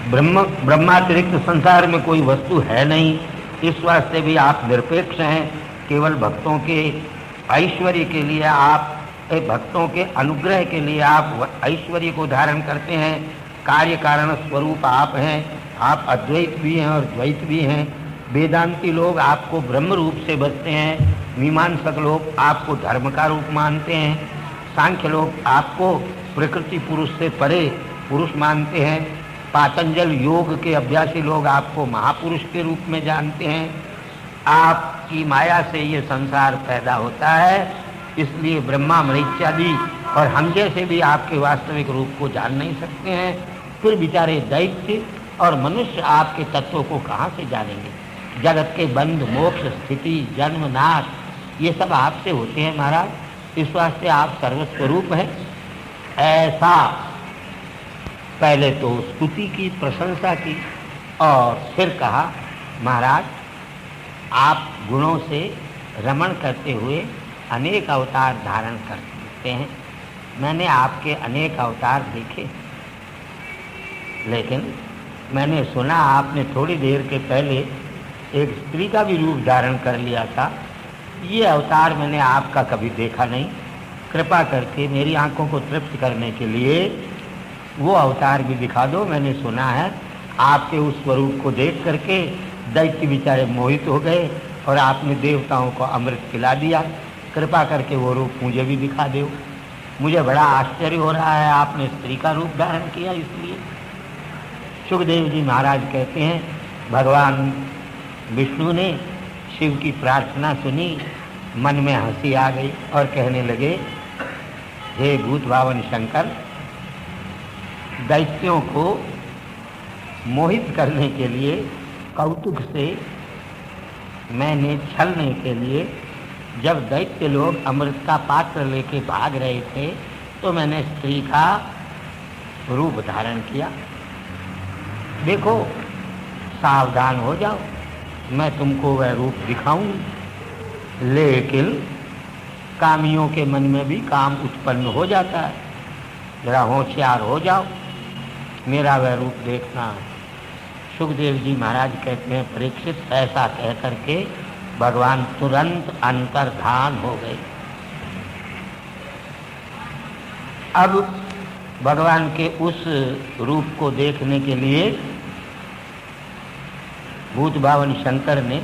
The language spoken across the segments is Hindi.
ब्रह्मातिरिक्त संसार में कोई वस्तु है नहीं, इस वास्ते भी आप निरपेक्ष हैं। केवल भक्तों के ऐश्वर्य के लिए आप, भक्तों के अनुग्रह के लिए आप ऐश्वर्य को धारण करते हैं। कार्य कारण स्वरूप आप हैं। आप अद्वैत भी हैं और द्वैत भी हैं। वेदांती लोग आपको ब्रह्म रूप से बसते हैं, मीमांसक लोग आपको धर्म का रूप मानते हैं, सांख्य लोग आपको प्रकृति पुरुष से परे पुरुष मानते हैं, पातंजल योग के अभ्यासी लोग आपको महापुरुष के रूप में जानते हैं। आपकी माया से ये संसार पैदा होता है, इसलिए ब्रह्मा मरीच्यादि और हम जैसे भी आपके वास्तविक रूप को जान नहीं सकते हैं। फिर बेचारे दैत्य और मनुष्य आपके तत्वों को कहाँ से जानेंगे? जगत के बंध, मोक्ष, स्थिति, जन्म, नाश, ये सब आपसे होते हैं महाराज। इस वास्ते आप सर्वस्वरूप हैं। ऐसा पहले तो स्तुति की, प्रशंसा की और फिर कहा, महाराज आप गुणों से रमण करते हुए अनेक अवतार धारण कर सकते हैं। मैंने आपके अनेक अवतार देखे, लेकिन मैंने सुना आपने थोड़ी देर के पहले एक स्त्री का भी रूप धारण कर लिया था। ये अवतार मैंने आपका कभी देखा नहीं। कृपा करके मेरी आंखों को तृप्त करने के लिए वो अवतार भी दिखा दो। मैंने सुना है आपके उस स्वरूप को देख करके दैत्य बेचारे मोहित हो गए और आपने देवताओं को अमृत पिला दिया। कृपा करके वो रूप मुझे भी दिखा दो। मुझे बड़ा आश्चर्य हो रहा है, आपने स्त्री का रूप धारण किया। इसलिए सुखदेव जी महाराज कहते हैं, भगवान विष्णु ने शिव की प्रार्थना सुनी, मन में हंसी आ गई और कहने लगे, हे भूत भावन शंकर, दैत्यों को मोहित करने के लिए, कौतुक से मैंने छलने के लिए, जब दैत्य लोग अमृत का पात्र लेके भाग रहे थे तो मैंने स्त्री का रूप धारण किया। देखो, सावधान हो जाओ, मैं तुमको वह रूप दिखाऊंगी। लेकिन कामियों के मन में भी काम उत्पन्न हो जाता है। जरा होशियार हो जाओ, मेरा वह रूप देखना। सुखदेव जी महाराज कहते हैं, परीक्षित, ऐसा कह करके भगवान तुरंत अंतर्धान हो गए। अब भगवान के उस रूप को देखने के लिए भूत भावन शंकर ने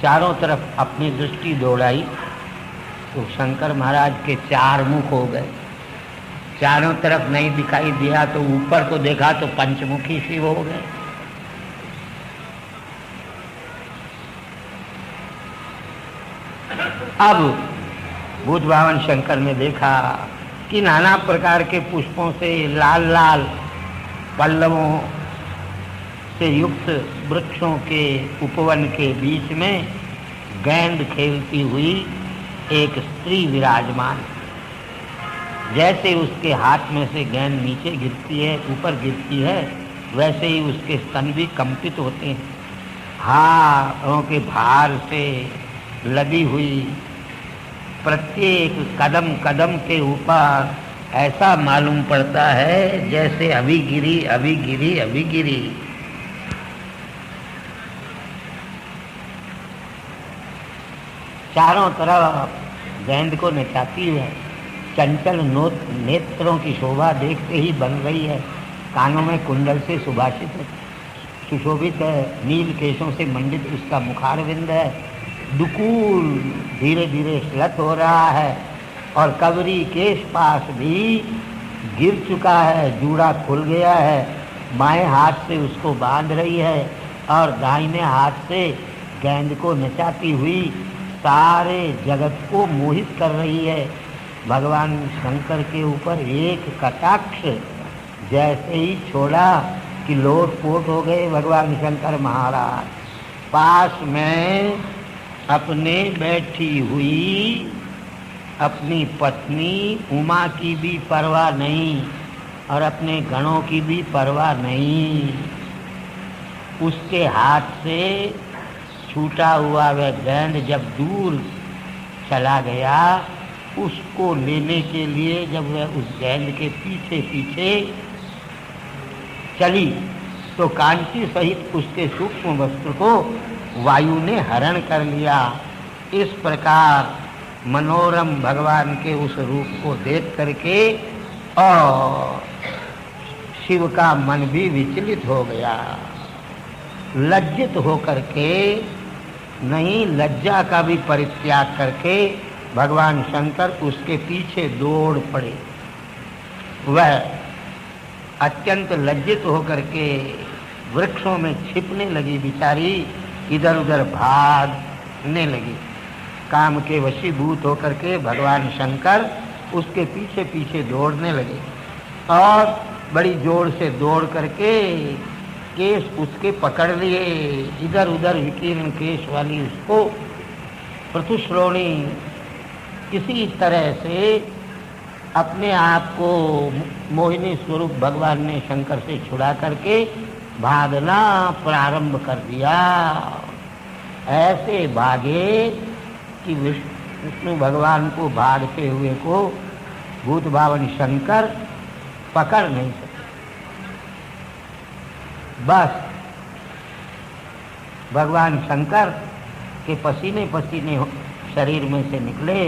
चारों तरफ अपनी दृष्टि दौड़ाई तो शंकर महाराज के चार मुख हो गए। चारों तरफ नहीं दिखाई दिया तो ऊपर को देखा तो पंचमुखी शिव हो गए। अब भूत भावन शंकर ने देखा कि नाना प्रकार के पुष्पों से, लाल लाल पल्लवों से युक्त वृक्षों के उपवन के बीच में गेंद खेलती हुई एक स्त्री विराजमान। जैसे उसके हाथ में से गेंद नीचे गिरती है, ऊपर गिरती है, वैसे ही उसके स्तन भी कंपित होते हैं। हाथों के भार से लगी हुई प्रत्येक कदम कदम के ऊपर ऐसा मालूम पड़ता है जैसे अभी गिरी, अभी गिरी, अभी गिरी। चारों तरफ गेंद को नचाती है। चंचल नेत्रों की शोभा देखते ही बन रही है। कानों में कुंडल से सुशोभित है। नील केशों से मंडित उसका मुखारविंद है। दुकूल धीरे धीरे श्लथ हो रहा है और कवरी केश पास भी गिर चुका है, जूड़ा खुल गया है। बाएं हाथ से उसको बांध रही है और दाहिने हाथ से गेंद को नचाती हुई सारे जगत को मोहित कर रही है। भगवान शंकर के ऊपर एक कटाक्ष जैसे ही छोड़ा कि लोटपोट हो गए भगवान शंकर महाराज। पास में अपने बैठी हुई अपनी पत्नी उमा की भी परवाह नहीं और अपने गणों की भी परवाह नहीं। उसके हाथ से छूटा हुआ वह गेंद जब दूर चला गया, उसको लेने के लिए जब वह उस गेंद के पीछे पीछे चली तो कांची सहित उसके सूक्ष्म वस्त्र को वायु ने हरण कर लिया। इस प्रकार मनोरम भगवान के उस रूप को देख करके और शिव का मन भी विचलित हो गया। लज्जित होकर के, नहीं लज्जा का भी परित्याग करके भगवान शंकर उसके पीछे दौड़ पड़े। वह अत्यंत लज्जित होकर के वृक्षों में छिपने लगी, बेचारी इधर उधर भागने लगी। काम के वशीभूत होकर के भगवान शंकर उसके पीछे पीछे दौड़ने लगे और बड़ी जोर से दौड़ करके केश उसके पकड़ लिए। इधर उधर विकीर्ण केश वाली उसको पृथुश्रोणी किसी तरह से अपने आप को मोहिनी स्वरूप भगवान ने शंकर से छुड़ा करके भागना प्रारंभ कर दिया। ऐसे भागे कि विष्णु भगवान को भागते हुए को भूत भावन शंकर पकड़ नहीं सके। बस भगवान शंकर के पसीने पसीने शरीर में से निकले।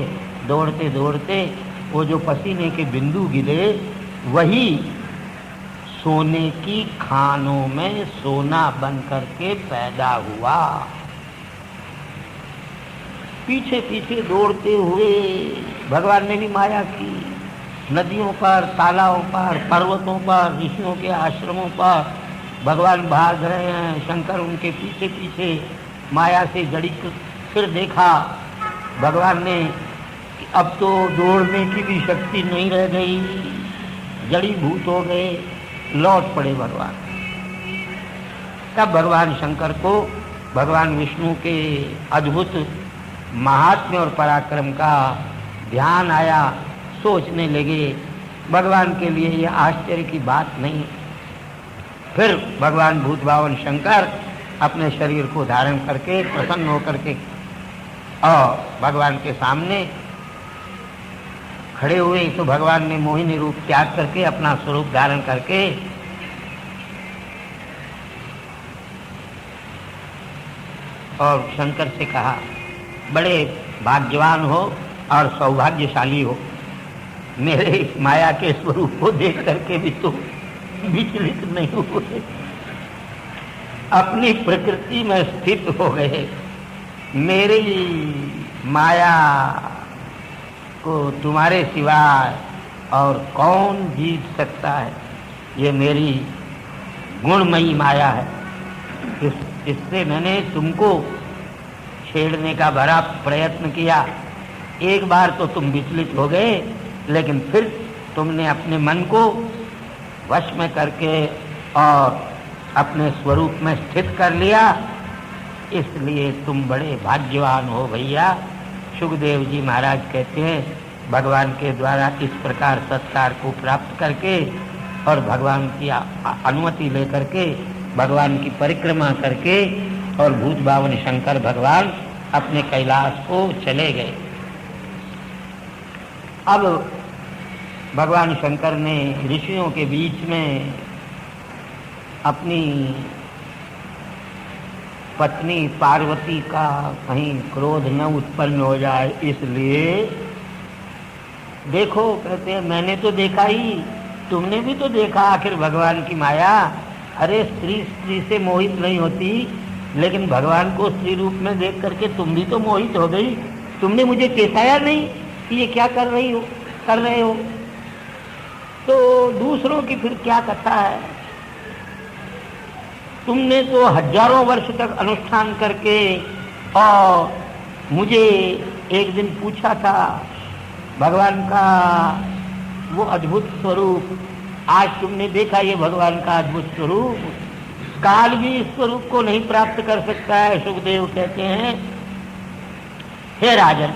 दौड़ते दौड़ते वो जो पसीने के बिंदु गिरे वही सोने की खानों में सोना बन करके पैदा हुआ। पीछे पीछे दौड़ते हुए भगवान ने भी माया की। नदियों पर, तालाबों पर, पर्वतों पर, ऋषियों के आश्रमों पर भगवान भाग रहे हैं। शंकर उनके पीछे पीछे माया से जड़ी। फिर देखा भगवान ने कि अब तो दौड़ने की भी शक्ति नहीं रह गई, जड़ी भूत हो गए, लौट पड़े भगवान। तब भगवान शंकर को भगवान विष्णु के अद्भुत महात्म्य और पराक्रम का ध्यान आया। सोचने लगे भगवान के लिए यह आश्चर्य की बात नहीं। फिर भगवान भूत भावन शंकर अपने शरीर को धारण करके प्रसन्न होकर के और भगवान के सामने खड़े हुए। तो भगवान ने मोहिनी रूप त्याग करके अपना स्वरूप धारण करके और शंकर से कहा, बड़े भाग्यवान हो और सौभाग्यशाली हो, मेरे इस माया के स्वरूप को देख करके भी तुम विचलित नहीं हुए, अपनी प्रकृति में स्थित हो गए। मेरी माया को तुम्हारे सिवाय और कौन जीत सकता है। ये मेरी गुणमयी माया है। इससे मैंने तुमको छेड़ने का बड़ा प्रयत्न किया। एक बार तो तुम विचलित हो गए, लेकिन फिर तुमने अपने मन को वश में करके और अपने स्वरूप में स्थित कर लिया। इसलिए तुम बड़े भाग्यवान हो भैया। सुखदेव जी महाराज कहते हैं भगवान के द्वारा इस प्रकार सत्कार को प्राप्त करके और भगवान की अनुमति लेकर के भगवान की परिक्रमा करके और भूत भावन शंकर भगवान अपने कैलाश को चले गए। अब भगवान शंकर ने ऋषियों के बीच में अपनी पत्नी पार्वती का कहीं क्रोध न उत्पन्न हो जाए, इसलिए देखो, कहते हैं मैंने तो देखा ही, तुमने भी तो देखा आखिर भगवान की माया। अरे स्त्री से मोहित नहीं होती, लेकिन भगवान को स्त्री रूप में देख करके तुम भी तो मोहित हो गई। तुमने मुझे चेताया नहीं कि ये क्या कर रहे हो। तो दूसरों की फिर क्या कथा है। तुमने तो हजारों वर्ष तक अनुष्ठान करके और मुझे एक दिन पूछा था भगवान का वो अद्भुत स्वरूप। आज तुमने देखा ये भगवान का अद्भुत स्वरूप। काल भी इस स्वरूप को नहीं प्राप्त कर सकता है। सुखदेव कहते हैं, हे राजन,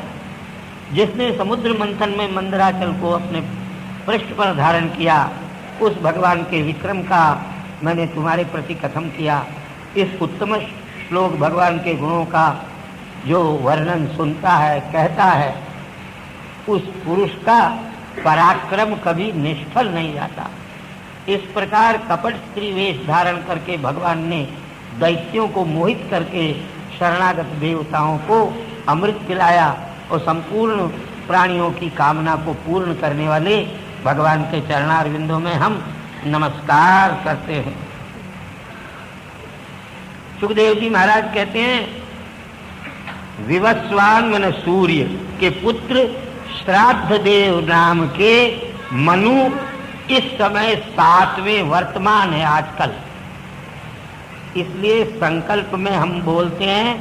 जिसने समुद्र मंथन में मंदराचल को अपने पृष्ठ पर धारण किया, उस भगवान के विक्रम का मैंने तुम्हारे प्रति कथन किया। इस उत्तम श्लोक भगवान के गुणों का जो वर्णन सुनता है, कहता है, उस पुरुष का पराक्रम कभी निष्फल नहीं जाता। इस प्रकार कपट स्त्री वेश धारण करके भगवान ने दैत्यों को मोहित करके शरणागत देवताओं को अमृत पिलाया और संपूर्ण प्राणियों की कामना को पूर्ण करने वाले भगवान के चरणारविंदों में हम नमस्कार करते हैं। सुखदेव जी महाराज कहते हैं विवस्वान मन सूर्य के पुत्र श्राद्ध देव नाम के मनु इस समय 7वें वर्तमान है आजकल, इसलिए संकल्प में हम बोलते हैं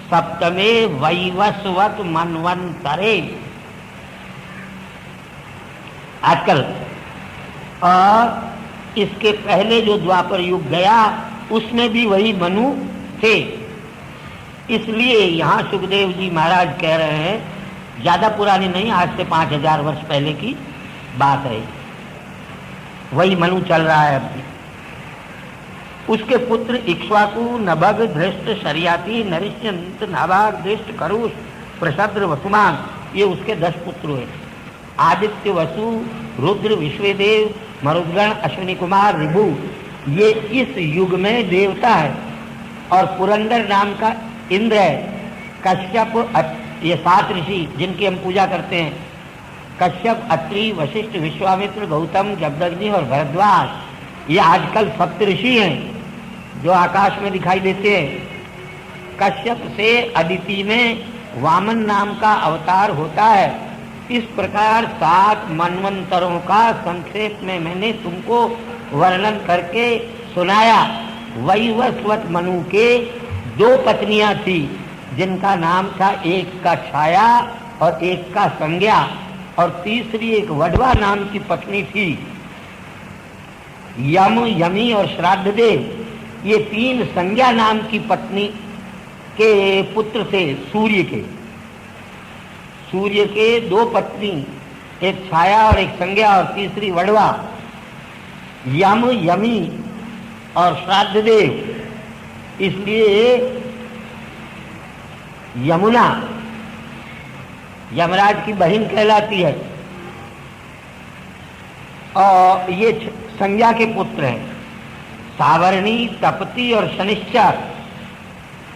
सप्तमे वैवस्वत मनवंतरे आजकल। और इसके पहले जो द्वापर युग गया उसमें भी वही मनु थे। इसलिए यहाँ सुखदेव जी महाराज कह रहे हैं, ज्यादा पुरानी नहीं, आज से 5000 वर्ष पहले की बात है, वही मनु चल रहा है अभी। उसके पुत्र इक्ष्वाकु, नभग, धृष्ट, शर्याति, नरिष्यंत, नाभाग, दृष्ट, करुष, प्रशद्र, वसुमान, ये उसके 10 पुत्र हुए। आदित्य, वसु, रुद्र, विश्वदेव, मरुद्गण, अश्विनी कुमार, ऋभु, ये इस युग में देवता है। और पुरंदर नाम का इंद्र है। कश्यप, ये 7 ऋषि जिनकी हम पूजा करते हैं, कश्यप, अत्रि, वशिष्ठ, विश्वामित्र, गौतम, जमदग्नि और भरद्वाज, ये आजकल 7 ऋषि हैं जो आकाश में दिखाई देते हैं। कश्यप से अदिति में वामन नाम का अवतार होता है। इस प्रकार 7 मनवंतरों का संक्षेप में मैंने तुमको वर्णन करके सुनाया। वैवस्वत मनु के 2 पत्नियां थी जिनका नाम था, एक का छाया और एक का संज्ञा, और तीसरी एक वडवा नाम की पत्नी थी। यम, यमी और श्राद्धदेव, ये 3 संज्ञा नाम की पत्नी के पुत्र थे सूर्य के। सूर्य के 2 पत्नी, एक छाया और एक संज्ञा और तीसरी वडवा। यम, यमी और श्राद्धदेव, इसलिए यमुना यमराज की बहन कहलाती है। और ये संज्ञा के पुत्र हैं। सावर्णी, तपती और शनिश्चर,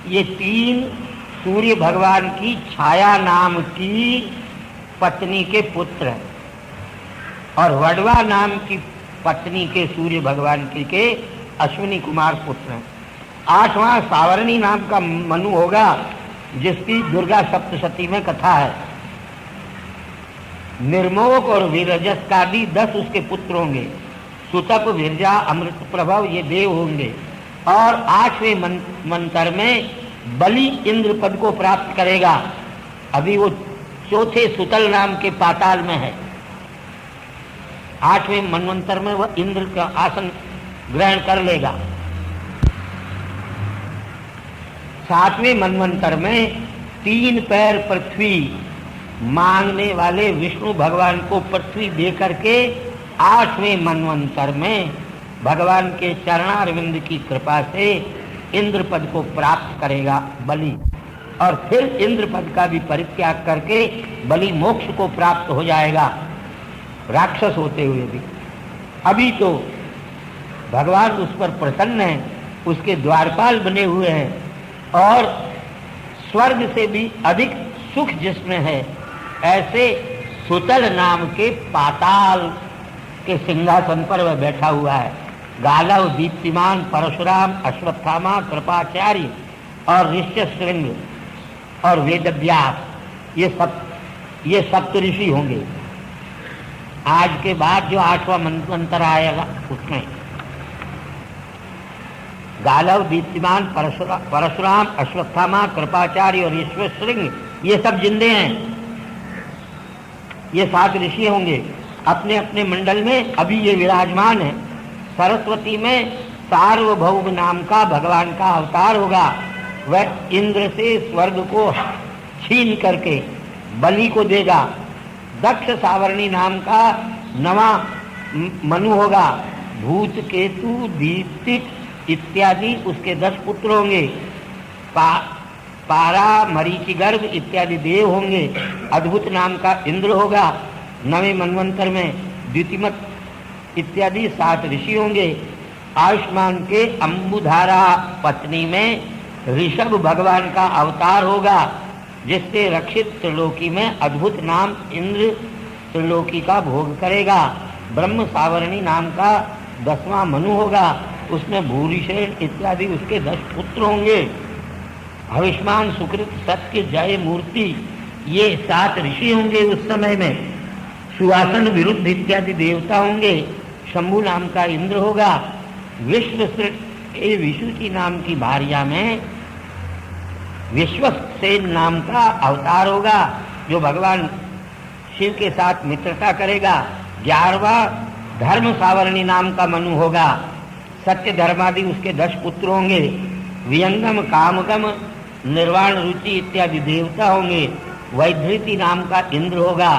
ये 3 सूर्य भगवान की छाया नाम की पत्नी के पुत्र हैं। और वडवा नाम की पत्नी के सूर्य भगवान की के अश्विनी कुमार पुत्र हैं। 8वां सावर्णी नाम का मनु होगा, जिसकी दुर्गा सप्तशती में कथा है। निर्मोक और वीरजस का भी 10 उसके पुत्र होंगे। सुतप, विरजा, अमृत प्रभव, ये देव होंगे। और 8वें मंत्र में बलि इंद्र पद को प्राप्त करेगा। अभी वो 4थे सुतल नाम के पाताल में है। 8वें मनवंतर में वह इंद्र का आसन ग्रहण कर लेगा। 7वें मनवंतर में 3 पैर पृथ्वी मांगने वाले विष्णु भगवान को पृथ्वी दे करके 8वें मनवंतर में भगवान के चरणारविंद की कृपा से इंद्र पद को प्राप्त करेगा बलि। और फिर इंद्र पद का भी परित्याग करके बलि मोक्ष को प्राप्त हो जाएगा, राक्षस होते हुए भी। अभी तो भगवान उस पर प्रसन्न है, उसके द्वारपाल बने हुए हैं। और स्वर्ग से भी अधिक सुख जिसमें है, ऐसे सुतल नाम के पाताल के सिंहासन पर वह बैठा हुआ है। गालव, दीप्तिमान, परशुराम, अश्वत्थामा, कृपाचार्य और ऋष्यशृंग और वेदव्यास, ये सप्त ऋषि होंगे। आज के बाद जो 8वां मंत्र आएगा उसमें गालव, दीप्तिमान, परशुराम, अश्वत्थामा, कृपाचार्य और ऋष्यशृंग, ये सब जिंदे हैं। ये 7 ऋषि होंगे अपने अपने मंडल में। अभी ये विराजमान है। सरस्वती में सार्वभौम नाम का भगवान का अवतार होगा। वह इंद्र से स्वर्ग को छीन करके बलि को देगा। दक्ष सावर्णी नाम का 9वां मनु होगा। भूत, केतु, दीप्तिक इत्यादि उसके 10 पुत्र होंगे। पारा, मरीचिगर्भ इत्यादि देव होंगे। अद्भुत नाम का इंद्र होगा। 9वें मनवंतर में द्युतिमत इत्यादि 7 ऋषि होंगे। आयुष्मान के अंबुधारा पत्नी में ऋषभ भगवान का अवतार होगा, जिससे रक्षित त्रिलोकी में अद्भुत नाम इंद्र त्रिलोकी का भोग करेगा। ब्रह्म सावरणी नाम का 10वां मनु होगा, उसमें भूरिशेन इत्यादि उसके 10 पुत्र होंगे। हविष्मान, सुकृत, सत्य, जय, मूर्ति, ये 7 ऋषि होंगे उस समय में। सुवासन, विरुद्ध इत्यादि देवता होंगे। शंभु नाम का इंद्र होगा। विशुचि नाम की भार्या में विश्वसेन नाम का अवतार होगा, जो भगवान शिव के साथ मित्रता करेगा। 11वां धर्म सावरणी नाम का मनु होगा। सत्य, धर्मादि उसके 10 पुत्र होंगे। वियंगम, कामगम, निर्वाण, रुचि इत्यादि देवता होंगे। वैधृति नाम का इंद्र होगा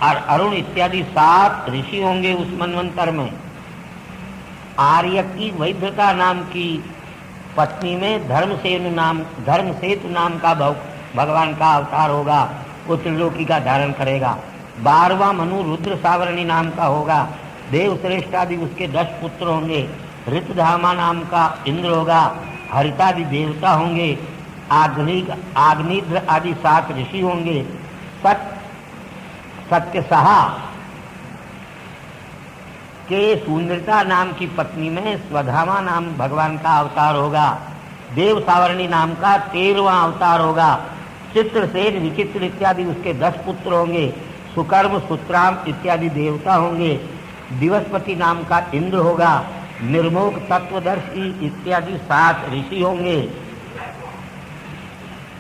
और अरुण इत्यादि 7 ऋषि होंगे उस मनवंतर में। आर्य की वैधता नाम की पत्नी में धर्मसेतु नाम का भगवान का अवतार होगा, वो त्रिलोकी का धारण करेगा। 12वां मनु रुद्र सावरणी नाम का होगा। देव श्रेष्ठ आदि उसके 10 पुत्र होंगे। ऋतधामा नाम का इंद्र होगा। हरितादि देवता होंगे। आग्निद्र आदि 7 ऋषि होंगे। सत्यसहा के सुंदरता नाम की पत्नी में स्वधामा नाम भगवान का अवतार होगा। देव सावरणी नाम का 13वां अवतार होगा। चित्रसेन, विचित्र इत्यादि उसके 10 पुत्र होंगे। सुकर्म, सुत्राम इत्यादि देवता होंगे। दिवसपति नाम का इंद्र होगा। निर्मोक, तत्वदर्शी इत्यादि 7 ऋषि होंगे।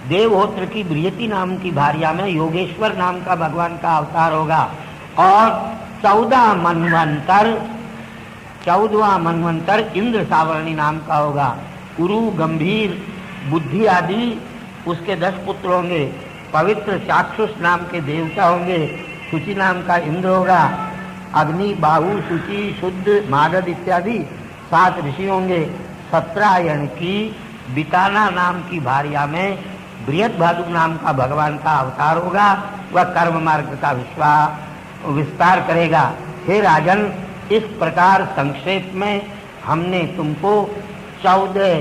देवहोत्र की बृहति नाम की भार्या में योगेश्वर नाम का भगवान का अवतार होगा। और 14वां मनवंतर इंद्र सावरणी नाम का होगा। उरु, गंभीर, बुद्धि आदि उसके 10 पुत्र होंगे। पवित्र चाक्षुष नाम के देवता होंगे। शुचि नाम का इंद्र होगा। अग्नि, बाहु, शुचि, शुद्ध, मागध इत्यादि 7 ऋषि होंगे। सत्रायण की बिताना नाम की भार्या में बृहद्भादु नाम का भगवान का अवतार होगा। वह कर्म मार्ग का विस्तार करेगा। हे राजन, इस प्रकार संक्षेप में हमने तुमको 14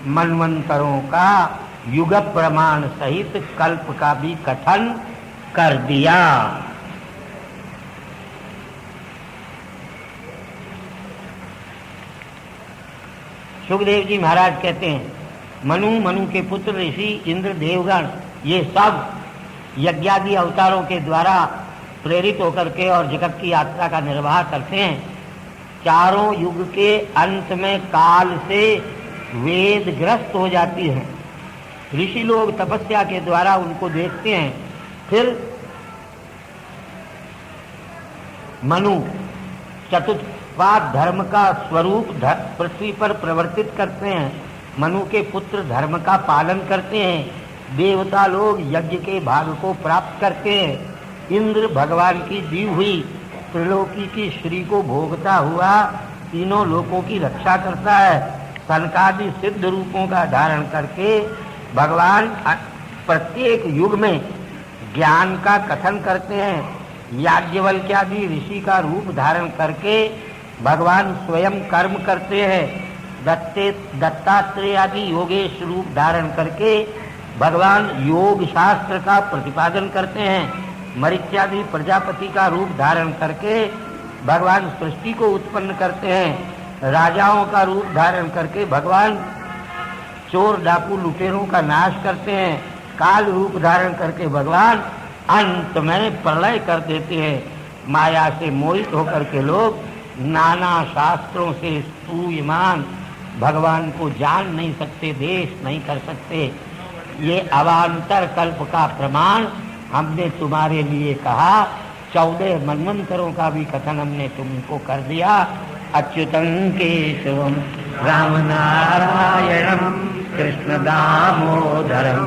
मनवंतरों का युग प्रमाण सहित कल्प का भी कथन कर दिया। सुखदेव जी महाराज कहते हैं, मनु के पुत्र ऋषि, इंद्र, देवगण ये सब यज्ञादि अवतारों के द्वारा प्रेरित होकर के और जगत की यात्रा का निर्वाह करते हैं। चारों युग के अंत में काल से वेद ग्रस्त हो जाती हैं। ऋषि लोग तपस्या के द्वारा उनको देखते हैं। फिर मनु चतुष्पाद धर्म का स्वरूप पृथ्वी पर प्रवर्तित करते हैं। मनु के पुत्र धर्म का पालन करते हैं। देवता लोग यज्ञ के भाग को प्राप्त करते हैं। इंद्र भगवान की दी हुई त्रिलोकी की श्री को भोगता हुआ तीनों लोकों की रक्षा करता है। सनकादि सिद्ध रूपों का धारण करके भगवान प्रत्येक युग में ज्ञान का कथन करते हैं। याज्ञवल्क्यादि ऋषि का रूप धारण करके भगवान स्वयं कर्म करते हैं। दत्तात्रेय आदि योगेश रूप धारण करके भगवान योग शास्त्र का प्रतिपादन करते हैं। मरीच्यादि प्रजापति का रूप धारण करके भगवान सृष्टि को उत्पन्न करते हैं। राजाओं का रूप धारण करके भगवान चोर, डाकू, लुटेरों का नाश करते हैं। काल रूप धारण करके भगवान अंत में प्रलय कर देते हैं। माया से मोहित होकर के लोग नाना शास्त्रों से स्तूयमान भगवान को जान नहीं सकते, देश नहीं कर सकते। ये अवान्तर कल्प का प्रमाण हमने तुम्हारे लिए कहा। 14 मनवंतरों का भी कथन हमने तुमको कर दिया। अच्युतं केशवम राम नारायणम कृष्ण दामोदरम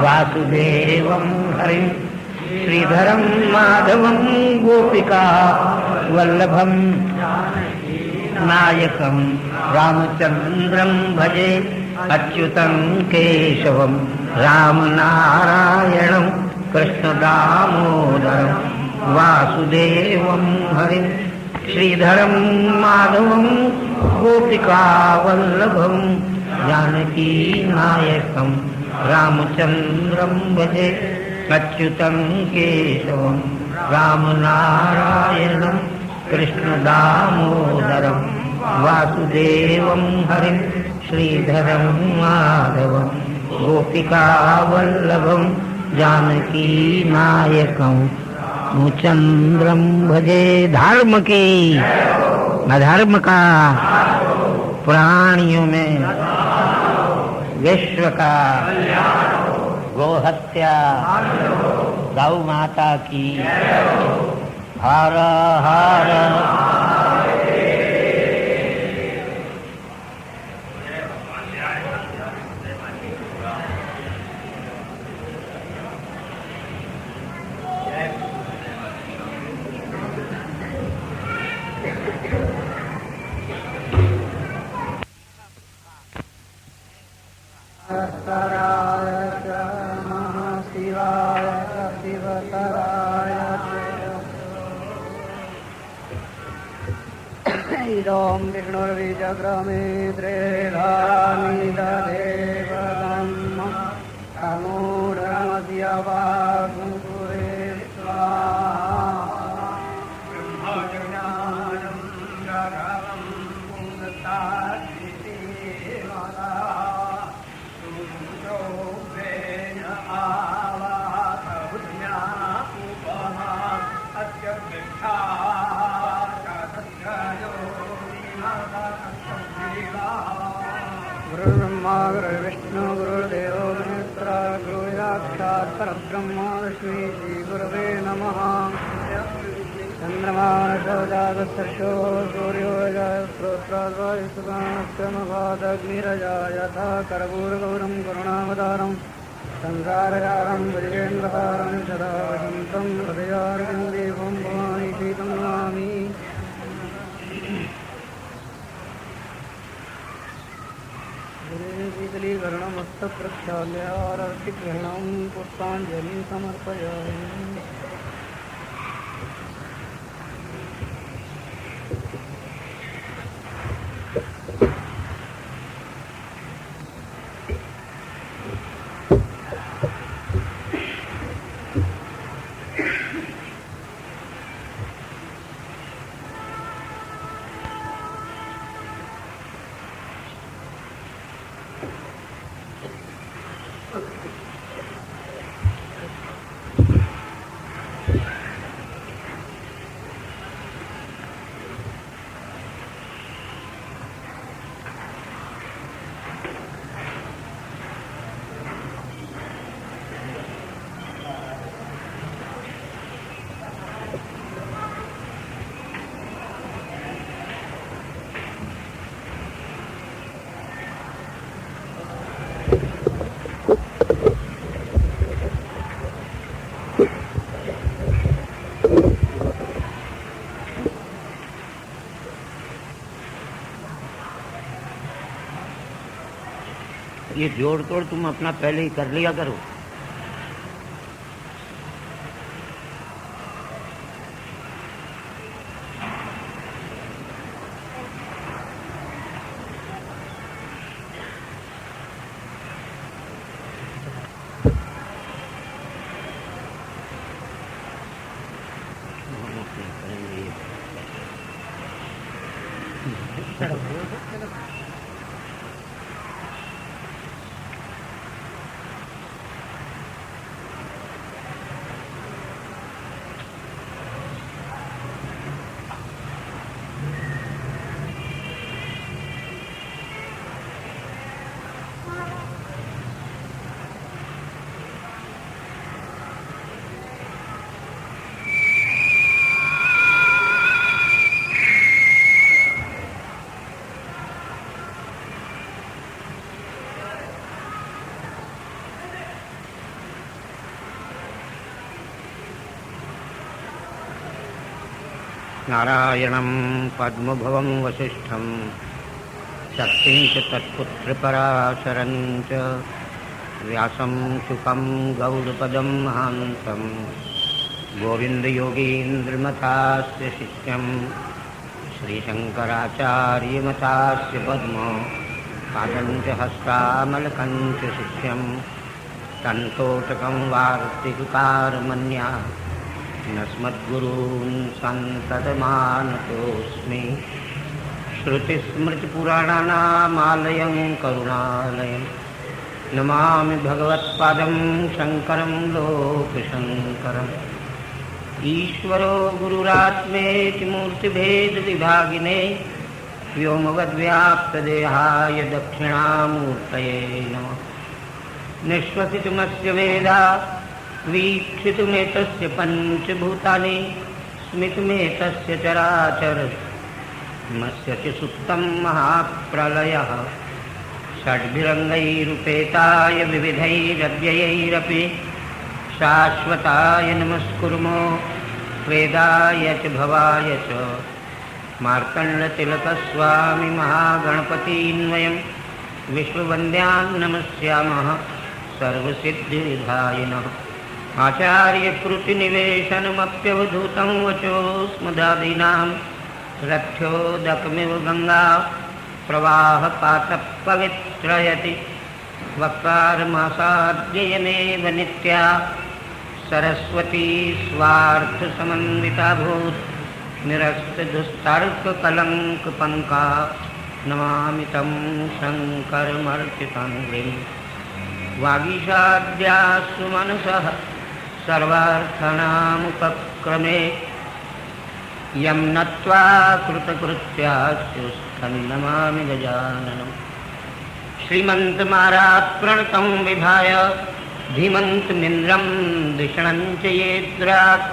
वासुदेवम हरिम श्रीधरम माधवम गोपिका वल्लभम नायकम रामचंद्रम भजे। अच्युतं केशवम राम नारायणम कृष्ण दामोदरम वासुदेवम हरिम श्रीधरं माधवं गोपिकावल्लभं जानकी नायकं रामचन्द्रं भजे अच्युतं केशवं रामनारायणं कृष्णदामोदरं वासुदेवं हरिं श्रीधरं माधवं गोपिकावल्लभं जानकी नायकं रामचन्द्रं भजे। धर्म की अधर्म का प्राणियों में विश्व का गोहत्या गौ माता की हर हर। इदं विष्णुर्विजग्रमे त्रिधानिदेवदं अमूढमस्य वागुरे गुरुर्ब्रह्मा गुरुर्विष्णु गुरुर्देवो महेश्वरा गुरुसाक्षात् परब्रह्म श्री गुरवे नमः। चन्द्रमा जातस्यो सूर्यो स्रोत्राद्वायुसुगानश्चमभादग्निरजा यथा कर्पूरगौरं करुणावतारं संसारसारं भुजगेन्द्रहारं सदा वसन्तं हृदयार्घ्यं देवं भवानी शीतं नमामि। शीतलीकरणमस्तप्रक्षाल्य आरतिग्रहणं पुष्पाञ्जलिं समर्पयामि। ये जोड़ तोड़ तुम अपना पहले ही कर लिया करो। नारायणं पद्मभवं वसिष्ठं शक्तिं च तत्पुत्रपराशरं च व्यासं शुकं गौडपदं महान्तं गोविन्दयोगीन्द्रमथास्य शिष्यं श्रीशङ्कराचार्यमतास्य पद्मो पादञ्च हस्तामलकञ्च शिष्यं तन्तोटकं वार्तिककारमन्या नस्मद्गुरून् सन्ततमानतोऽस्मि। श्रुतिस्मृतिपुराणानामालयं करुणालयं नमामि भगवत्पादं शङ्करं लोकशङ्करम्। ईश्वरो गुरुरात्मेति मूर्तिभेदविभागिने व्योमवद्व्याप्तदेहाय दक्षिणामूर्तये नमः। निःश्वसितुमस्य वेदा वीक्षितुमेतस्य पञ्चभूतानि स्मितुमेतस्य चराचरमस्य च सुप्तं महाप्रलयः षड्भिरङ्गैरुपेताय विविधैरव्ययैरपि शाश्वताय नमस्कुर्मो वेदाय च भवाय च। मार्कण्डतिलकस्वामी महागणपतीन्वयं विश्ववन्द्यान् नमस्यामः सर्वसिद्धिविधायिनः। आचार्यकृतिनिवेशनमप्यवधूतं वचोऽस्मदादीनां रथ्योदकमिव गङ्गा प्रवाहपातः पवित्रयति। वक्तारमासाद्ययमेव नित्या सरस्वती स्वार्थसमन्विता भूत् निरस्तदुस्तर्ककलङ्कपङ्का नमामि तं शङ्करमर्चिताङ्घ्रिं। वागीशाद्यासु मनसः सर्वार्थानामुपक्रमे यं नत्वा कृतकृत्यास्युस्तं नमामि गजाननम्। श्रीमन्तमारात्प्रणतं विधाय धीमन्तमिन्द्रं धिषणं च ये द्राक्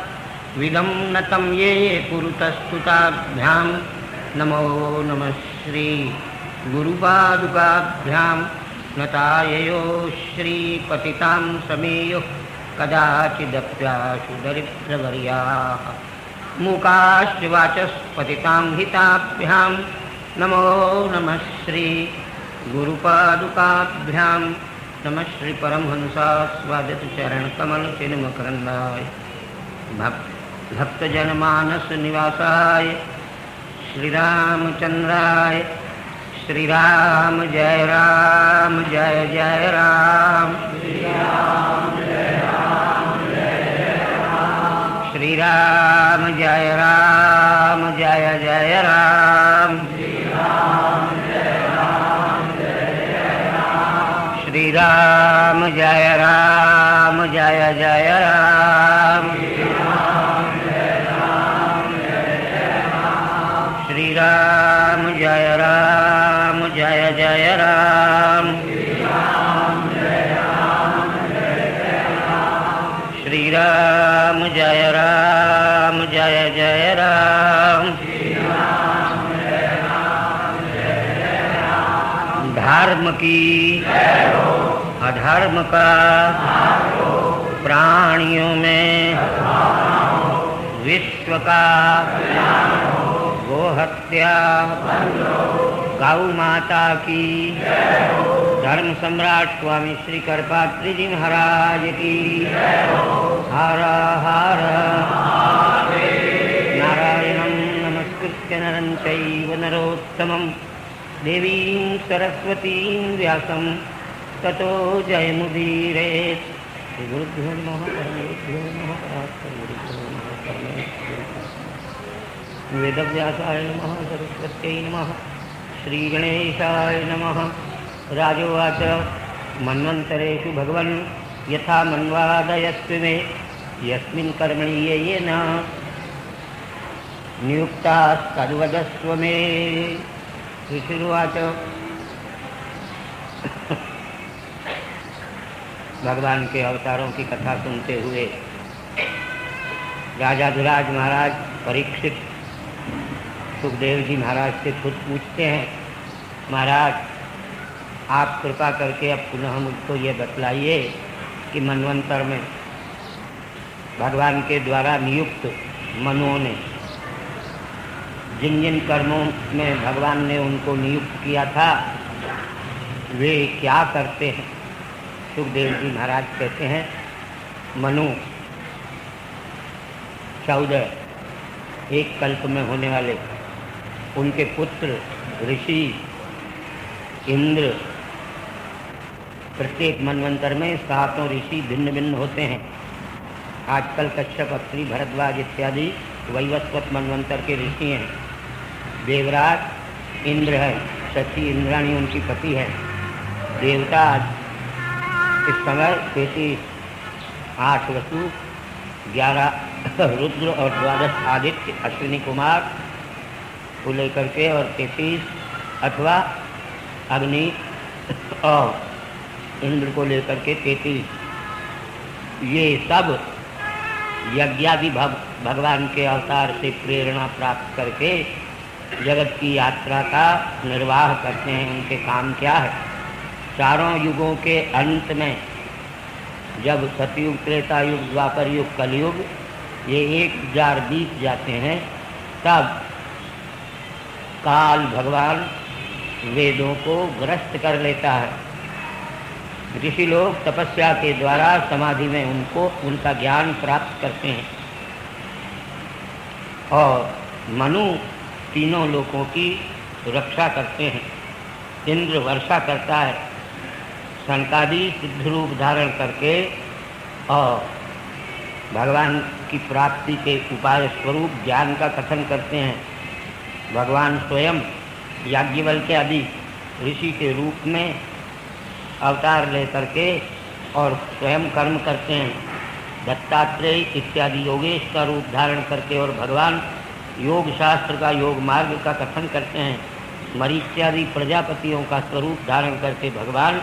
विदं नतं ये पुरुतस्तुताभ्यां नमो नमः श्रीगुरुपादुकाभ्यां नताययो श्रीपतितां समेयुः कदाचिदप्याशु दरिद्रवर्याः मूकाश्च वाचस्पतितां हिताभ्यां नमो नमः श्रीगुरुपादुकाभ्यां नमः श्री परमहंसास्वादित चरणकमलचिन्मकरन्दाय भक्तजनमानस निवासाय श्रीरामचन्द्राय श्रीराम जय राम जय जय राम श्रीराम जय राम जय जय राम श्रीराम जय राम जय जय राम श्रीराम जय राम जय जय राम श्रीराम जय राम जय जय राम। धर्म की अधर्म का प्राणियों में विश्व का गोहत्या गौ माता की धर्म सम्राट स्वामी श्री करपात्री जी महाराज की हर हर नारायणं नमस्कृत्य नरं चैव नरोत्तमं देवीं सरस्वतीं व्यासं ततो जयमुदीरयेत्। गुरुभ्यो नमः परमेभ्यो नमः परात्परगुरुभ्यो नमः परमेभ्यो नमः। वेदव्यासाय नमः सरस्वत्यै नमः श्रीगणेशाय नमः। राजोवाच मन्वन्तरेषु भगवन् यथा मन्वादयस्व मे यस्मिन् कर्मणि येन नियुक्तास्तद्वदस्व मे। ऋषिरुवाच भगवान के अवतारों की कथा सुनते हुए राजाधिराज महाराज परीक्षित सुखदेव जी महाराज से खुद पूछते हैं, महाराज आप कृपा करके अब पुनः मुझको ये बतलाइए कि मनवंतर में भगवान के द्वारा नियुक्त मनुओं ने जिन जिन कर्मों में भगवान ने उनको नियुक्त किया था वे क्या करते हैं। सुखदेव जी महाराज कहते हैं, मनु 14 एक कल्प में होने वाले उनके पुत्र ऋषि इंद्र, प्रत्येक मनवंतर में सातों ऋषि भिन्न भिन्न होते हैं। आजकल कश्यप, अत्रि, भरद्वाज इत्यादि वैवस्वत मनवंतर के ऋषि हैं। देवराज इंद्र है, शची इंद्राणी उनकी पति है। देवता इस समय 33, 8 वसु, 11 रुद्र और 12 आदित्य अश्विनी कुमार को लेकर के, और 33 अथवा अग्नि और इंद्र को लेकर के 33, ये सब यज्ञादि भगवान के अवतार से प्रेरणा प्राप्त करके जगत की यात्रा का निर्वाह करते हैं। उनके काम क्या है? चारों युगों के अंत में, जब सतयुग, त्रेता युग, द्वापर युग, कलयुग ये 1000 बीत जाते हैं, तब काल भगवान वेदों को ग्रस्त कर लेता है। ऋषि लोग तपस्या के द्वारा समाधि में उनका ज्ञान प्राप्त करते हैं, और मनु तीनों लोकों की रक्षा करते हैं। इंद्र वर्षा करता है, सनकादि सिद्ध रूप धारण करके, और भगवान की प्राप्ति के उपाय स्वरूप ज्ञान का कथन करते हैं। भगवान स्वयं याज्ञवल्क्य आदि ऋषि के रूप में अवतार लेकर के और स्वयं कर्म करते हैं। दत्तात्रेय इत्यादि योगेश का रूप धारण करके और भगवान योग शास्त्र का, योग मार्ग का कथन करते हैं। मरीच्यादि प्रजापतियों का स्वरूप धारण करके भगवान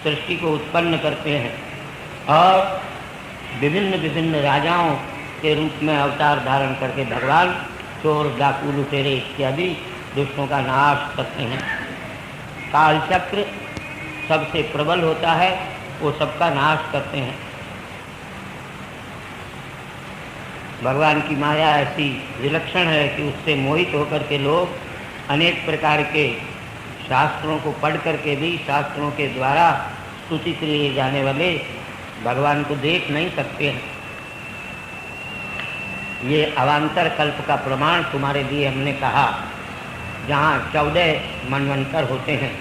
सृष्टि को उत्पन्न करते हैं, और विभिन्न विभिन्न राजाओं के रूप में अवतार धारण करके भगवान चोर, डाकू, लुटेरे इत्यादि दुष्टों का नाश करते हैं। कालचक्र सबसे प्रबल होता है, वो सबका नाश करते हैं। भगवान की माया ऐसी विलक्षण है कि उससे मोहित होकर के लोग अनेक प्रकार के शास्त्रों को पढ़ करके भी, शास्त्रों के द्वारा सूचित किए जाने वाले भगवान को देख नहीं सकते हैं। ये अवान्तर कल्प का प्रमाण तुम्हारे लिए हमने कहा, जहाँ 14 मनवंतर होते हैं।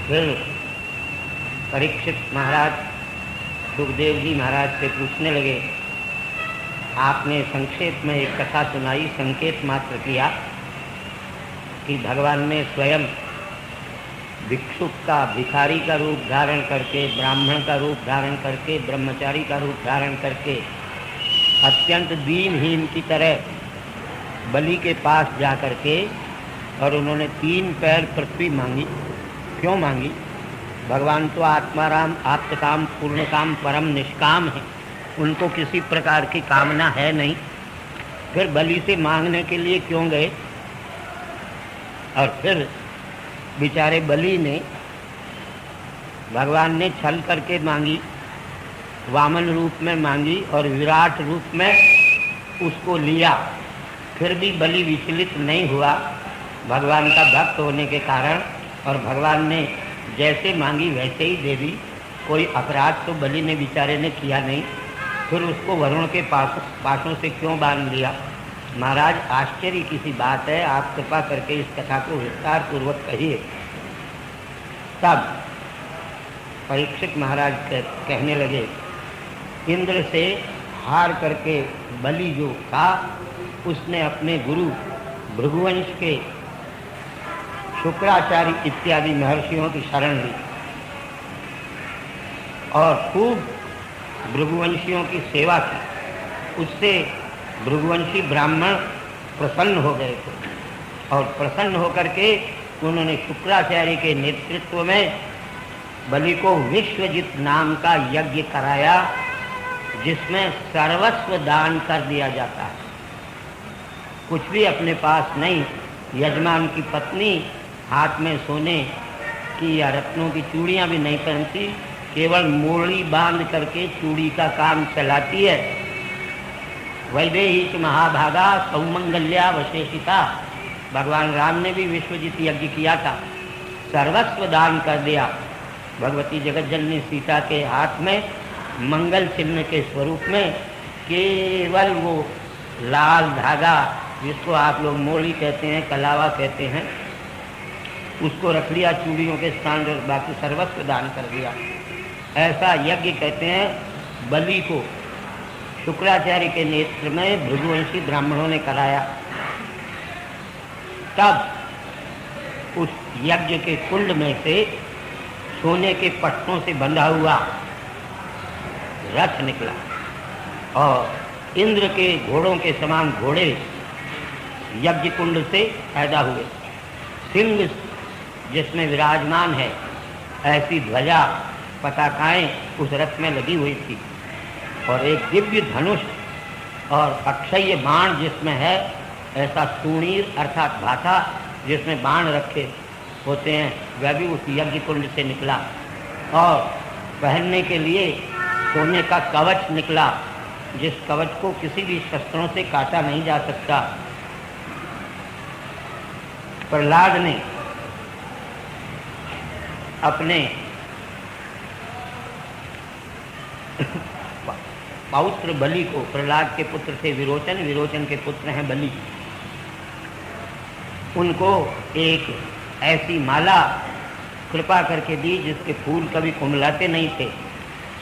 फिर परीक्षित महाराज सुखदेव जी महाराज से पूछने लगे, आपने संक्षेप में एक कथा सुनाई, संकेत मात्र किया कि भगवान ने स्वयं भिक्षुक का, भिखारी का रूप धारण करके, ब्राह्मण का रूप धारण करके, ब्रह्मचारी का रूप धारण करके, अत्यंत दीनहीन की तरह बलि के पास जा करके, और उन्होंने 3 पैर पृथ्वी मांगी। क्यों मांगी? भगवान तो आत्माराम, आप्तकाम, पूर्णकाम, परम निष्काम है, उनको किसी प्रकार की कामना है नहीं। फिर बलि से मांगने के लिए क्यों गए? और फिर बेचारे बलि ने, भगवान ने छल करके मांगी, वामन रूप में मांगी और विराट रूप में उसको लिया, फिर भी बलि विचलित नहीं हुआ भगवान का भक्त होने के कारण, और भगवान ने जैसे मांगी वैसे ही दे दी। कोई अपराध तो बलि ने बेचारे ने किया नहीं, फिर उसको वरुण के पासों से क्यों बांध लिया? महाराज, आश्चर्य की सी बात है, आप कृपा करके इस कथा को विस्तार पूर्वक कहिए। तब परीक्षित महाराज कहने लगे, इंद्र से हार करके बलि जो था, उसने अपने गुरु भृगुवंश के शुक्राचार्य इत्यादि महर्षियों की शरण ली, और खूब भृगुवंशियों की सेवा की। उससे भृगुवंशी ब्राह्मण प्रसन्न हो गए थे, और प्रसन्न होकर के उन्होंने शुक्राचार्य के नेतृत्व में बलि को विश्वजित नाम का यज्ञ कराया, जिसमें सर्वस्व दान कर दिया जाता है। कुछ भी अपने पास नहीं। यजमान की पत्नी हाथ में सोने की या रत्नों की चूड़ियाँ भी नहीं पहनती, केवल मोड़ी बांध करके चूड़ी का काम चलाती है। वैदेही महाभागा सौमंगल्या वशेषिता, भगवान राम ने भी विश्वजित यज्ञ किया था, सर्वस्व दान कर दिया। भगवती जगतजननी सीता के हाथ में मंगल चिन्ह के स्वरूप में केवल वो लाल धागा जिसको आप लोग मोली कहते हैं, कलावा कहते हैं, उसको रख लिया चूड़ियों के स्थान और बाकी सर्वस्व दान कर दिया। ऐसा यज्ञ कहते हैं बलि को शुक्राचार्य के नेतृत्व में भृगुवंशी ब्राह्मणों ने कराया। तब उस यज्ञ के कुंड में से सोने के पट्टों से बंधा हुआ रथ निकला और इंद्र के घोड़ों के समान घोड़े यज्ञ कुंड से पैदा हुए। सिंह जिसमें विराजमान है, ऐसी ध्वजा पताकाएं उस रथ में लगी हुई थी और एक दिव्य धनुष और अक्षय बाण जिसमें है, ऐसा सुनीर अर्थात भाथा जिसमें बाण रखे होते हैं, वह भी उस यज्ञ कुंड से निकला। और पहनने के लिए सोने का कवच निकला, जिस कवच को किसी भी शस्त्रों से काटा नहीं जा सकता। प्रहलाद ने अपने पौत्र बलि को, प्रहलाद के पुत्र थे विरोचन, विरोचन के पुत्र हैं बलि, उनको एक ऐसी माला कृपा करके दी जिसके फूल कभी कुमलाते नहीं थे।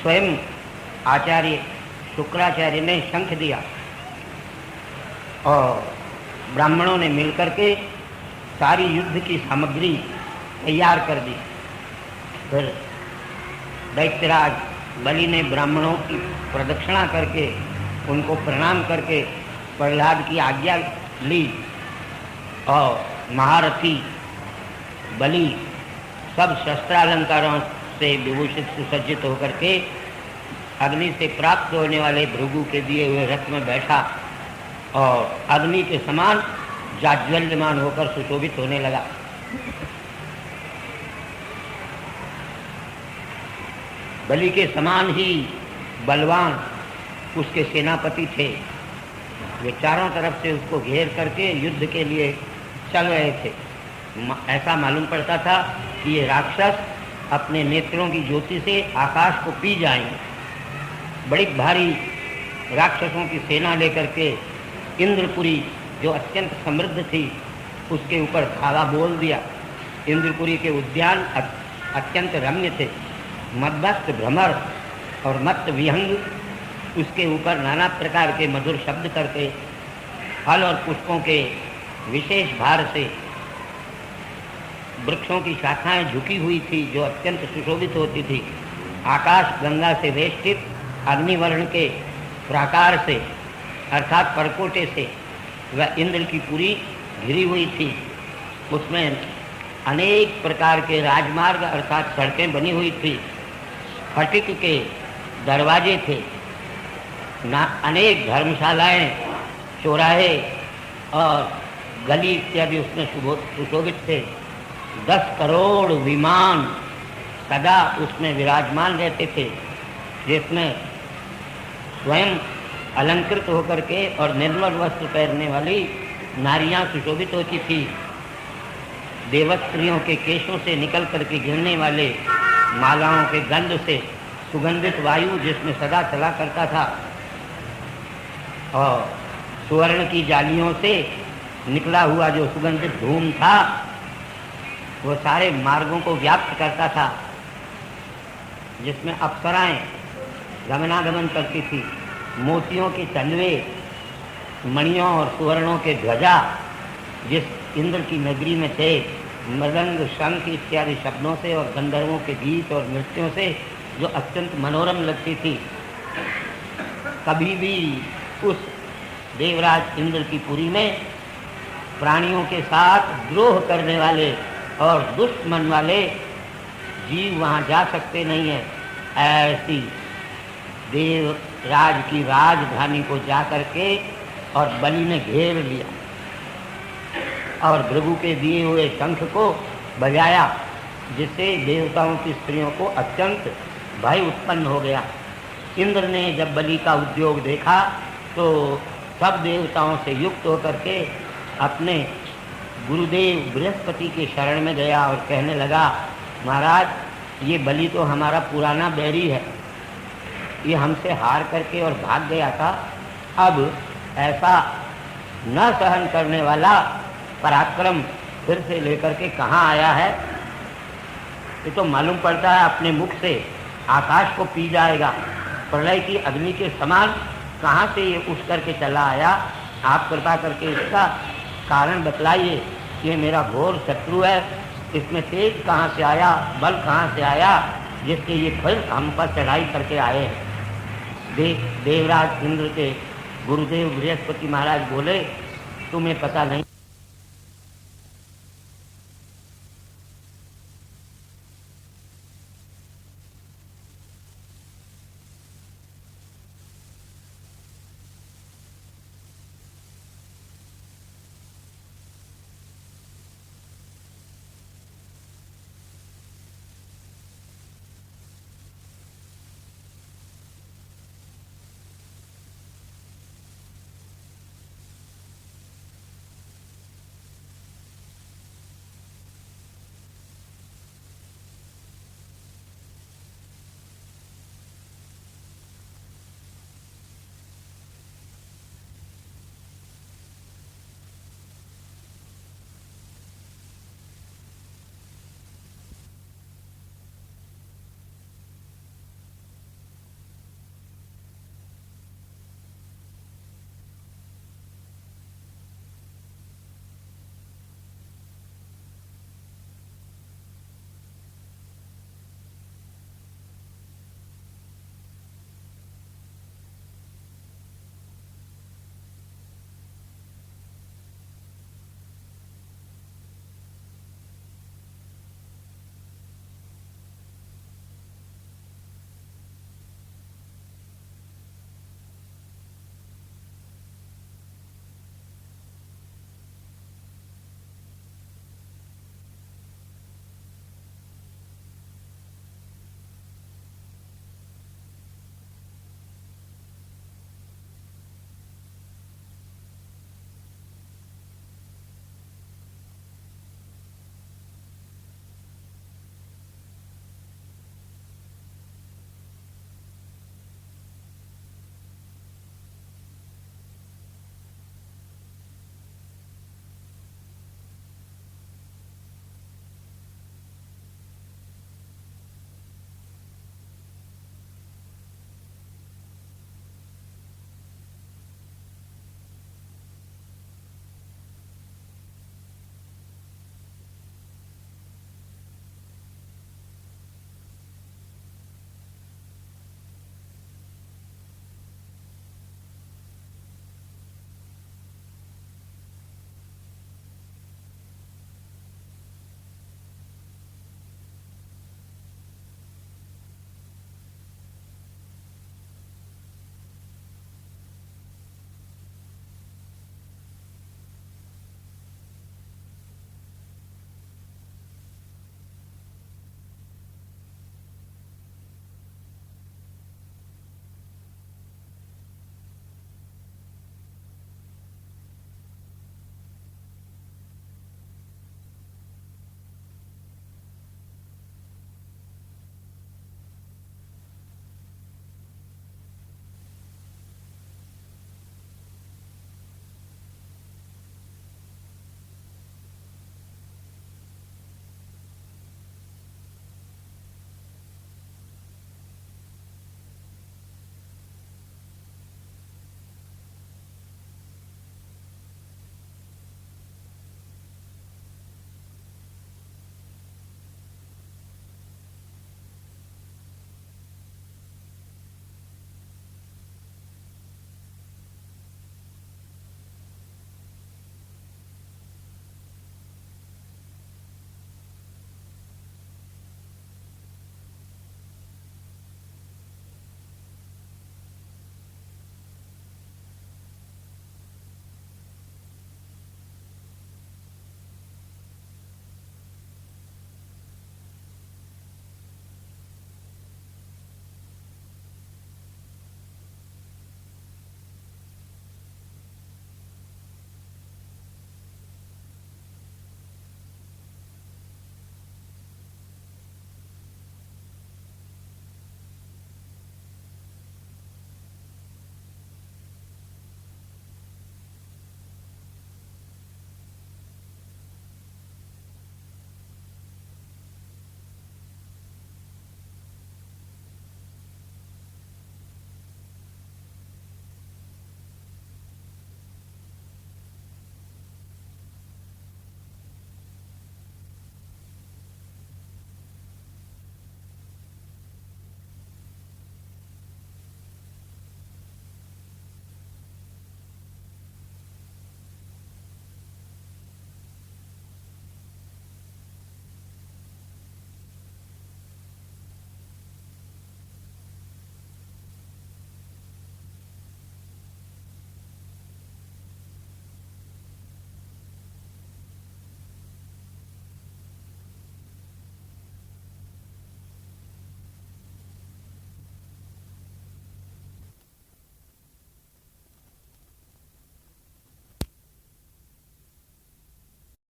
स्वयं आचार्य शुक्राचार्य ने शंख दिया और ब्राह्मणों ने मिलकर के सारी युद्ध की सामग्री तैयार कर दी। फिर दैत्यराज बलि ने ब्राह्मणों की प्रदक्षिणा करके उनको प्रणाम करके प्रहलाद की आज्ञा ली और महारथी बलि सब शस्त्रालंकारों से विभूषित सुसज्जित होकर के अग्नि से प्राप्त होने वाले भृगु के दिए हुए रथ में बैठा और अग्नि के समान जाज्वल्यमान होकर सुशोभित होने लगा। बलि के समान ही बलवान उसके सेनापति थे, वे चारों तरफ से उसको घेर करके युद्ध के लिए चल रहे थे। ऐसा मालूम पड़ता था कि ये राक्षस अपने नेत्रों की ज्योति से आकाश को पी जाएंगे। बड़ी भारी राक्षसों की सेना लेकर के इंद्रपुरी जो अत्यंत समृद्ध थी उसके ऊपर धावा बोल दिया। इंद्रपुरी के उद्यान अत्यंत रम्य थे। मदमस्त भ्रमर और मत्त विहंग उसके ऊपर नाना प्रकार के मधुर शब्द करके फल और पुष्पों के विशेष भार से वृक्षों की शाखाएं झुकी हुई थी जो अत्यंत सुशोभित होती थी। आकाश गंगा से वेष्टित अग्निवर्ण के प्राकार से अर्थात परकोटे से वह इंद्र की पुरी घिरी हुई थी। उसमें अनेक प्रकार के राजमार्ग अर्थात सड़कें बनी हुई थी। फटिक के दरवाजे थे, अनेक धर्मशालाएं, चौराहे और गली इत्यादि उसमें सुशोभित थे। 10 करोड़ विमान सदा उसमें विराजमान रहते थे, जिसमें स्वयं अलंकृत होकर के और निर्मल वस्त्र पहनने वाली नारियां सुशोभित होती थी। देवस्त्रियों के केशों से निकल करके गिरने वाले मालाओं के गंध से सुगंधित वायु जिसमें सदा चला करता था और सुवर्ण की जालियों से निकला हुआ जो सुगंधित धूम था वो सारे मार्गों को व्याप्त करता था, जिसमें अप्सराएं गमनागमन करती थी। मोतियों के तलवे, मणियों और सुवर्णों के ध्वजा जिस इंद्र की नगरी में थे, मृदंग शंख इत्यादि शब्दों से और गंधर्वों के गीत और नृत्यों से जो अत्यंत मनोरम लगती थी। कभी भी उस देवराज इंद्र की पुरी में प्राणियों के साथ द्रोह करने वाले और दुश्मन वाले जीव वहाँ जा सकते नहीं हैं। ऐसी देवराज की राजधानी को जा करके और बलि ने घेर लिया और भृगु के दिए हुए शंख को बजाया, जिससे देवताओं की स्त्रियों को अत्यंत भय उत्पन्न हो गया। इंद्र ने जब बलि का उद्योग देखा तो सब देवताओं से युक्त होकर के अपने गुरुदेव बृहस्पति के शरण में गया और कहने लगा, महाराज ये बलि तो हमारा पुराना बैरी है, ये हमसे हार करके और भाग गया था। अब ऐसा न सहन करने वाला पराक्रम फिर से लेकर के कहाँ आया है? ये तो मालूम पड़ता है अपने मुख से आकाश को पी जाएगा, प्रलय की अग्नि के समान कहाँ से ये उठ करके चला आया? आप कृपा करके इसका कारण बतलाइए। ये मेरा घोर शत्रु है, इसमें तेज कहाँ से आया, बल कहाँ से आया, जिसके ये फिर हम पर चढ़ाई करके आए हैं। देवराज इंद्र के गुरुदेव बृहस्पति महाराज बोले, तुम्हें पता नहीं